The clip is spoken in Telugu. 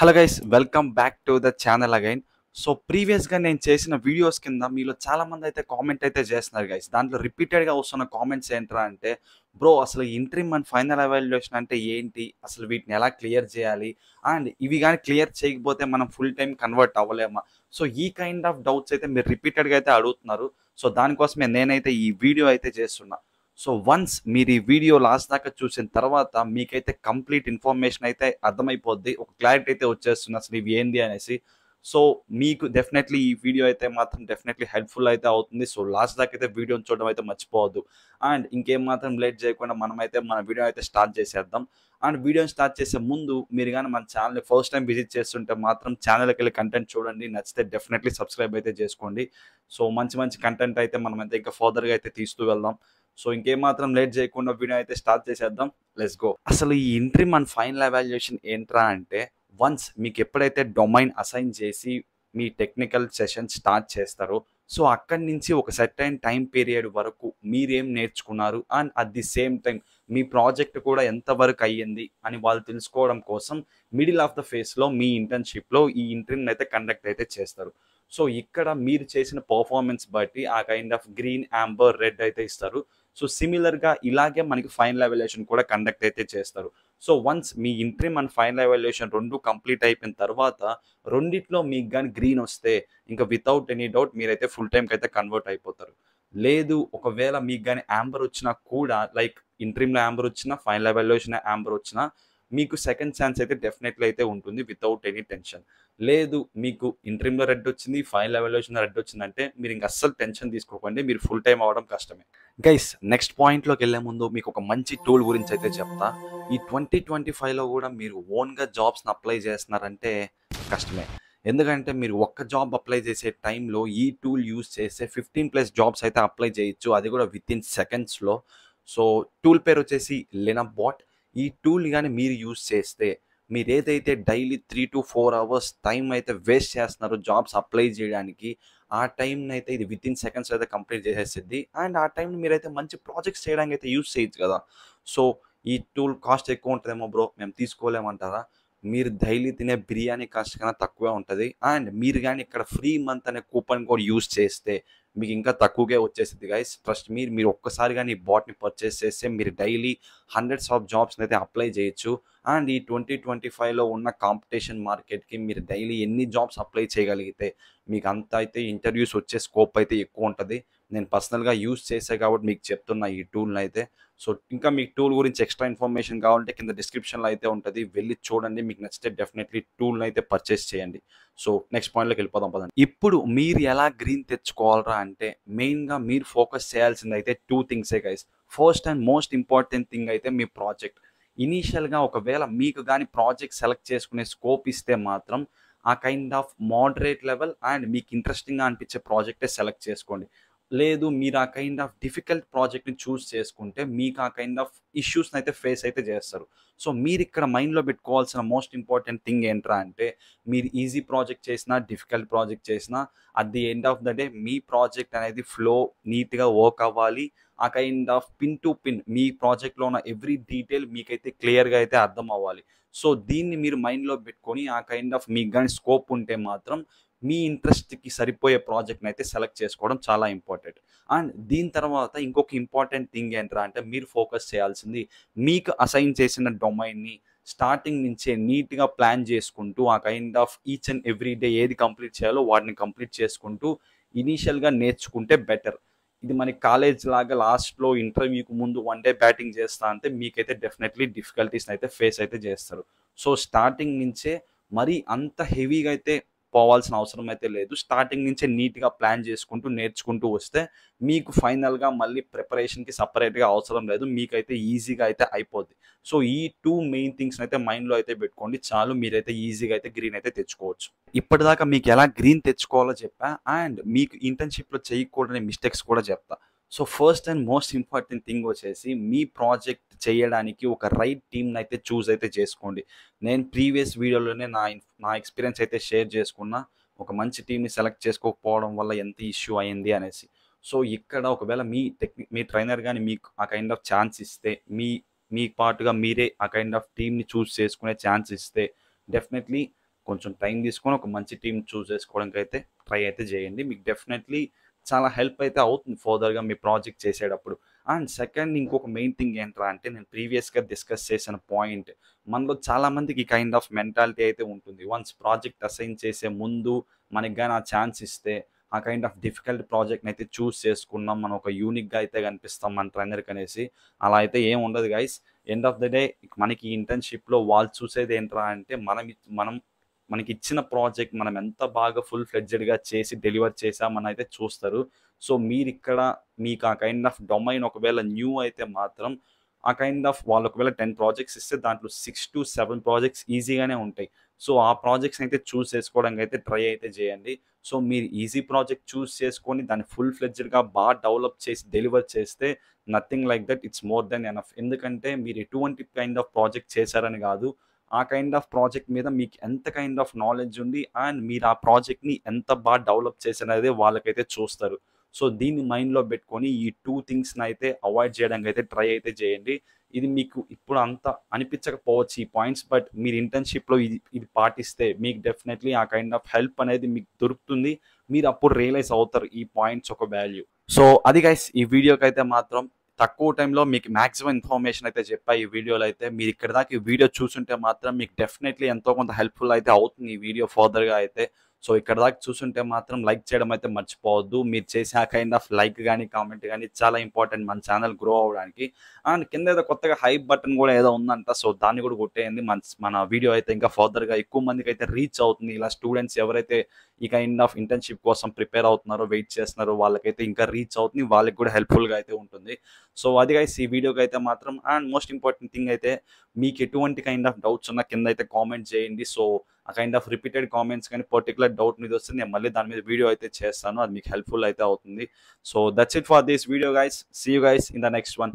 Hello guys, welcome back to the channel again. So ప్రీవియస్గా నేను చేసిన వీడియోస్ కింద మీలో చాలా మంది అయితే కామెంట్ అయితే చేస్తున్నారు గైస్. దాంట్లో రిపీటెడ్గా వస్తున్న కామెంట్స్ ఏంట్రా అంటే, బ్రో అసలు ఇంట్రీమ్ అండ్ ఫైనల్ ఎవాల్యుయేషన్ అంటే ఏంటి, అసలు వీటిని ఎలా క్లియర్ చేయాలి, అండ్ ఇవి కానీ క్లియర్ చేయకపోతే మనం ఫుల్ టైం కన్వర్ట్ అవ్వలేమా? సో ఈ కైండ్ ఆఫ్ డౌట్స్ అయితే మీరు రిపీటెడ్గా అయితే అడుగుతున్నారు. సో దానికోసమే నేనైతే ఈ వీడియో అయితే చేస్తున్నా. సో వన్స్ మీరు ఈ వీడియో లాస్ట్ దాకా చూసిన తర్వాత మీకైతే కంప్లీట్ ఇన్ఫర్మేషన్ అయితే అర్థమైపోద్ది, ఒక క్లారిటీ అయితే వచ్చేస్తుంది అసలు ఇవి ఏంది అనేసి. సో మీకు డెఫినెట్లీ ఈ వీడియో అయితే మాత్రం డెఫినెట్లీ హెల్ప్ఫుల్ అయితే అవుతుంది. సో లాస్ట్ దాకా అయితే వీడియోని చూడడం అయితే మర్చిపోవద్దు. అండ్ ఇంకేం మాత్రం లేట్ చేయకుండా మనమైతే మన వీడియో అయితే స్టార్ట్ చేసేద్దాం. అండ్ వీడియోని స్టార్ట్ చేసే ముందు మీరు కానీ మన ఛానల్ని ఫస్ట్ టైం విజిట్ చేస్తుంటే మాత్రం ఛానల్కి వెళ్ళి కంటెంట్ చూడండి, నచ్చితే డెఫినెట్లీ సబ్స్క్రైబ్ అయితే చేసుకోండి. సో మంచి మంచి కంటెంట్ అయితే మనం అయితే ఇంకా ఫర్దర్గా అయితే తీస్తూ వెళ్దాం. సో ఇంకేం మాత్రం లేట్ చేయకుండా వీడియో అయితే స్టార్ట్ చేసేద్దాం. Let's go. అసలు ఈ ఇంట్రీమ్ అండ్ ఫైనల్ ఎవాల్యుయేషన్ ఏంట్రా అంటే, వన్స్ మీకు ఎప్పుడైతే డొమైన్ అసైన్ చేసి మీ టెక్నికల్ సెషన్ స్టార్ట్ చేస్తారో, సో అక్కడి నుంచి ఒక సర్టైన్ టైం పీరియడ్ వరకు మీరేం నేర్చుకున్నారు and at the same time me project కూడా ఎంతవరకు అయ్యింది అని వాళ్ళు తెలుసుకోవడం కోసం మిడిల్ ఆఫ్ ద ఫేస్లో మీ ఇంటర్న్షిప్లో ఈ ఇంటర్వ్యూని అయితే కండక్ట్ అయితే చేస్తారు. సో ఇక్కడ మీరు చేసిన పర్ఫార్మెన్స్ బట్టి ఆ kind of green, Amber, red అయితే ఇస్తారు. సో సిమిలర్గా ఇలాగే మనకి ఫైనల్ ఎవాల్యుయేషన్ కూడా కండక్ట్ అయితే చేస్తారు. So once me interim and final evaluation రెండు కంప్లీట్ అయిపోయిన తర్వాత రెండిట్లో మీకు కానీ గ్రీన్ వస్తే ఇంకా వితౌట్ ఎనీ డౌట్ మీరైతే ఫుల్ టైంకి అయితే కన్వర్ట్ అయిపోతారు. లేదు ఒకవేళ మీకు కానీ యాంబర్ వచ్చినా కూడా, లైక్ ఇంట్రీమ్లో యాంబర్ వచ్చినా ఫైనల్ ఎవాల్యుయేషన్ యాంబర్ వచ్చినా మీకు సెకండ్ ఛాన్స్ అయితే డెఫినెట్లీ అయితే ఉంటుంది వితౌట్ ఎనీ టెన్షన్. లేదు మీకు ఇంట్రీమ్లో రెడ్ వచ్చింది, ఫైనల్ ఎవాల్యుయేషన్ రెడ్ వచ్చిందంటే మీరు ఇంక అస్సలు టెన్షన్ తీసుకోకండి, మీరు ఫుల్ టైం అవ్వడం కష్టమే. గైస్ నెక్స్ట్ పాయింట్లోకి వెళ్ళే ముందు మీకు ఒక మంచి టూల్ గురించి అయితే చెప్తా. ఈ 2025లో కూడా మీరు ఓన్గా జాబ్స్ని అప్లై చేస్తున్నారంటే కష్టమే. ఎందుకంటే మీరు ఒక్క జాబ్ అప్లై చేసే టైంలో ఈ టూల్ యూజ్ చేసే 15+ జాబ్స్ అయితే అప్లై చేయొచ్చు, అది కూడా విత్ ఇన్ సెకండ్స్లో. సో టూల్ పేరు వచ్చేసి లినబాట్. ఈ టూల్ కానీ మీరు యూజ్ చేస్తే మీరు ఏదైతే డైలీ 3 to 4 అవర్స్ టైం అయితే వేస్ట్ చేస్తున్నారో జాబ్స్ అప్లై చేయడానికి, ఆ టైంని అయితే ఇది విత్ ఇన్ సెకండ్స్ అయితే కంప్లీట్ చేసేసిద్ది. అండ్ ఆ టైంని మీరైతే మంచి ప్రాజెక్ట్స్ చేయడానికి అయితే యూజ్ చేయొచ్చు కదా. సో ఈ టూల్ కాస్ట్ ఎక్కువ ఉంటుందేమో బ్రో, మేము తీసుకోలేమంటారా? మీరు డైలీ తినే బిర్యానీ కాస్ట్ కన్నా తక్కువే ఉంటుంది. అండ్ మీరు కానీ ఇక్కడ ఫ్రీ మంత్ అనే కూపన్ కోడ్ యూజ్ చేస్తే మీకు ఇంకా తక్కువగా వచ్చేసింది గైస్. ట్రస్ట్ మీరు ఒక్కసారి కానీ ఈ బాట్ని పర్చేస్ చేస్తే మీరు డైలీ హండ్రెడ్స్ ఆఫ్ జాబ్స్ని అయితే అప్లై చేయొచ్చు. అండ్ ఈ 2025లో ఉన్న కాంపిటీషన్ మార్కెట్కి మీరు డైలీ ఎన్ని జాబ్స్ అప్లై చేయగలిగితే మీకు అంత అయితే ఇంటర్వ్యూస్ వచ్చే స్కోప్ అయితే ఎక్కువ ఉంటుంది. నేను పర్సనల్గా యూజ్ చేసే కాబట్టి మీకు చెప్తున్నా ఈ టూల్ని అయితే. సో ఇంకా మీకు టూల్ గురించి ఎక్స్ట్రా ఇన్ఫర్మేషన్ కావాలంటే కింద డిస్క్రిప్షన్లో అయితే ఉంటుంది, వెళ్ళి చూడండి. మీకు నచ్చితే డెఫినెట్లీ టూల్ని అయితే పర్చేస్ చేయండి. సో నెక్స్ట్ పాయింట్లోకి వెళ్ళిపోదాం పదండి. ఇప్పుడు మీరు ఎలా గ్రీన్ తెచ్చుకోవాలరా అంటే, మెయిన్గా మీరు ఫోకస్ చేయాల్సింది అయితే 2 థింగ్సే guys. First and most important thing అయితే మీ ప్రాజెక్ట్. ఇనీషియల్గా ఒకవేళ మీకు కానీ ప్రాజెక్ట్ సెలెక్ట్ చేసుకునే స్కోప్ ఇస్తే మాత్రం ఆ kind of moderate level and మీకు ఇంట్రెస్టింగ్గా అనిపించే ప్రాజెక్టే సెలెక్ట్ చేసుకోండి. లేదు మీరు ఆ కైండ్ ఆఫ్ డిఫికల్ట్ ప్రాజెక్ట్ని చూస్ చేసుకుంటే మీకు ఆ కైండ్ ఆఫ్ ఇష్యూస్ని అయితే ఫేస్ అయితే చేస్తారు. సో మీరు ఇక్కడ మైండ్లో పెట్టుకోవాల్సిన మోస్ట్ ఇంపార్టెంట్ థింగ్ ఏంట్రా అంటే, మీరు ఈజీ ప్రాజెక్ట్ చేసినా డిఫికల్ట్ ప్రాజెక్ట్ చేసినా at the end of the day మీ ప్రాజెక్ట్ అనేది ఫ్లో నీట్గా వర్క్ అవ్వాలి. ఆ kind of pin to pin మీ ప్రాజెక్ట్లో ఉన్న ఎవ్రీ డీటెయిల్ మీకైతే క్లియర్గా అయితే అర్థం అవ్వాలి. సో దీన్ని మీరు మైండ్లో పెట్టుకొని ఆ కైండ్ ఆఫ్ మీకు కానీ స్కోప్ ఉంటే మాత్రం మీ ఇంట్రెస్ట్కి సరిపోయే ప్రాజెక్ట్ని అయితే సెలెక్ట్ చేసుకోవడం చాలా ఇంపార్టెంట్. అండ్ దీని తర్వాత ఇంకొక ఇంపార్టెంట్ థింగ్ ఏంట్రా అంటే, మీరు ఫోకస్ చేయాల్సింది మీకు అసైన్ చేసిన డొమైన్ని స్టార్టింగ్ నుంచే నీట్గా ప్లాన్ చేసుకుంటూ ఆ kind of each and every day ఏది కంప్లీట్ చేయాలో వాటిని కంప్లీట్ చేసుకుంటూ ఇనీషియల్గా నేర్చుకుంటే బెటర్. ఇది మనకి కాలేజ్ లాగా లాస్ట్లో ఇంటర్వ్యూకి ముందు వన్ డే బ్యాటింగ్ చేస్తా అంటే మీకైతే డెఫినెట్లీ డిఫికల్టీస్ని అయితే ఫేస్ అయితే చేస్తారు. సో స్టార్టింగ్ నుంచే మరీ అంత హెవీగా అయితే పోవాల్సిన అవసరం అయితే లేదు. స్టార్టింగ్ నుంచే నీట్గా ప్లాన్ చేసుకుంటూ నేర్చుకుంటూ వస్తే మీకు ఫైనల్గా మళ్ళీ ప్రిపరేషన్కి సపరేట్గా అవసరం లేదు, మీకైతే ఈజీగా అయితే అయిపోద్ది. సో ఈ 2 మెయిన్ థింగ్స్ని అయితే మైండ్లో అయితే పెట్టుకోండి, చాలు మీరైతే ఈజీగా అయితే గ్రీన్ అయితే తెచ్చుకోవచ్చు. ఇప్పటిదాకా మీకు ఎలా గ్రీన్ తెచ్చుకోవాలో చెప్పా, అండ్ మీకు ఇంటర్న్షిప్లో చేయకూడని మిస్టేక్స్ కూడా చెప్తా. So first and most important thing వచ్చేసి, మీ ప్రాజెక్ట్ చేయడానికి ఒక రైట్ టీమ్ని అయితే చూస్ అయితే చేసుకోండి. నేను ప్రీవియస్ వీడియోలోనే నా ఎక్స్పీరియన్స్ అయితే షేర్ చేసుకున్నా, ఒక మంచి టీమ్ని సెలెక్ట్ చేసుకోకపోవడం వల్ల ఎంత ఇష్యూ అయింది అనేసి. సో ఇక్కడ ఒకవేళ మీ ట్రైనర్ కానీ మీకు ఆ కైండ్ ఆఫ్ ఛాన్స్ ఇస్తే, మీ పాటుగా మీరే ఆ కైండ్ ఆఫ్ టీమ్ని చూస్ చేసుకునే ఛాన్స్ ఇస్తే డెఫినెట్లీ కొంచెం టైం తీసుకొని ఒక మంచి టీమ్ చూస్ చేసుకోవడానికి అయితే ట్రై అయితే చేయండి. మీకు డెఫినెట్లీ చాలా హెల్ప్ అయితే అవుతుంది ఫర్దర్‌గా మీ ప్రాజెక్ట్ చేసేటప్పుడు. అండ్ సెకండ్ ఇంకొక మెయిన్ థింగ్ ఏంట్రా అంటే నేను ప్రీవియస్‌గా డిస్కస్ చేసిన పాయింట్. మనలో చాలా మందికి ఈ కైండ్ ఆఫ్ మెంటాలిటీ అయితే ఉంటుంది. వన్స్ ప్రాజెక్ట్ అసైన్ చేసే ముందు మనకి గాని ఆ ఛాన్స్ ఇస్తే ఆ కైండ్ ఆఫ్ డిఫికల్ట్ ప్రాజెక్ట్‌ని అయితే చూస్ చేసుకున్నాం. మనం ఒక యూనిక్‌గా అయితే కనిపిస్తాం మన ట్రైనర్‌కనేసి. అలా అయితే ఏం ఉండదు guys. End of the day మనకి ఇంటర్న్‌షిప్‌లో వాళ్ళు చూసేది ఏంట్రా అంటే మనం మనకిచ్చిన ప్రాజెక్ట్ మనం ఎంత బాగా ఫుల్ ఫ్లెడ్జెడ్‌గా చేసి డెలివర్ చేశామని అయితే చూస్తారు. సో, మీరిక్కడ మీకు ఆ కైండ్ ఆఫ్ డొమైన్ ఒకవేళ న్యూ అయితే మాత్రం ఆ కైండ్ ఆఫ్ వాళ్ళు ఒకవేళ 10 ప్రాజెక్ట్స్ ఇస్తే దాంట్లో 6-7 ప్రాజెక్ట్స్ ఈజీగానే ఉంటాయి. సో, ఆ ప్రాజెక్ట్స్‌ని అయితే చూస్ చేసుకోవడానికి అయితే ట్రై అయితే చేయండి. సో, మీరు ఈజీ ప్రాజెక్ట్ చూస్ చేసుకొని దాన్ని ఫుల్ ఫ్లెడ్జెడ్‌గా డెవలప్ చేసి డెలివర్ చేస్తే nothing like that it's more than enough. ఎందుకంటే మీరు ఎటువంటి కైండ్ ఆఫ్ ప్రాజెక్ట్ చేశారని కాదు. ఆ కైండ్ ఆఫ్ ప్రాజెక్ట్ మీద మీకు ఎంత కైండ్ ఆఫ్ నాలెడ్జ్ ఉంది అండ్ మీరు ఆ ప్రాజెక్ట్‌ని ఎంత డెవలప్ చేశారనేది వాళ్ళకైతే చూస్తారు. సో, దీన్ని మైండ్‌లో పెట్టుకొని ఈ 2 థింగ్స్‌ని అయితే అవాయిడ్ చేయడానికి అయితే ట్రై అయితే చేయండి. ఇది మీకు ఇప్పుడు అంత అనిపించకపోవచ్చు ఈ పాయింట్స్. బట్ మీరు ఇంటర్న్‌షిప్‌లో ఇది ఇది పాటిస్తే మీకు డెఫినెట్‌లీ ఆ కైండ్ ఆఫ్ హెల్ప్ అనేది మీకు దొరుకుతుంది. మీరు అప్పుడు రియలైజ్ అవుతారు ఈ పాయింట్స్ ఒక వాల్యూ. సో, అది గైస్ ఈ వీడియోకైతే మాత్రం తక్కువ టైంలో మీకు మాక్సిమం ఇన్ఫర్మేషన్ అయితే చెప్పా ఈ వీడియోలో అయితే. మీరు ఇక్కడి దాకా ఈ వీడియో చూసుంటే మాత్రం మీకు డెఫినెట్‌లీ ఎంతో కొంత హెల్ప్‌ఫుల్ అయితే అవుతుంది ఈ వీడియో ఫర్దర్‌గా అయితే. సో, ఇక్కడి దాకా చూసుంటే మాత్రం లైక్ చేయడం అయితే మర్చిపోవద్దు. మీరు చేసే ఆ కైండ్ ఆఫ్ లైక్ గాని, కామెంట్ గాని చాలా ఇంపార్టెంట్ మన ఛానల్ గ్రో అవ్వడానికి. అండ్ కింద ఏదో కొత్తగా హైప్ బటన్ కూడా ఏదో ఉందంట. సో, దాన్ని కూడా కొట్టేయండి. మన వీడియో అయితే ఇంకా ఫర్దర్‌గా ఎక్కువ మందికైతే రీచ్ అవుతుంది. ఇలా స్టూడెంట్స్ ఎవరైతే ఈ కైండ్ ఆఫ్ ఇంటర్న్‌షిప్ కోసం ప్రిపేర్ అవుతున్నారో, వెయిట్ చేస్తున్నారో వాళ్ళకైతే ఇంకా రీచ్ అవుతుంది. వాళ్ళకి కూడా హెల్ప్‌ఫుల్‌గా అయితే ఉంటుంది. సో, అది గైస్ ఈ వీడియోకైతే మాత్రం అండ్ మోస్ట్ ఇంపార్టెంట్ థింగ్ అయితే మీకు ఎటువంటి కైండ్ ఆఫ్ డౌట్స్ ఉన్నా కింద అయితే కామెంట్ చేయండి. సో, ఆ కైండ్ ఆఫ్ రిపీటెడ్ కామెంట్స్ కానీ పర్టిక్యులర్ డౌట్ మీద వస్తే నేను మళ్ళీ దాని మీద వీడియో అయితే చేస్తాను. అది మీకు హెల్ప్‌ఫుల్ అయితే అవుతుంది. So, that's it for this video guys. See you guys in the next one.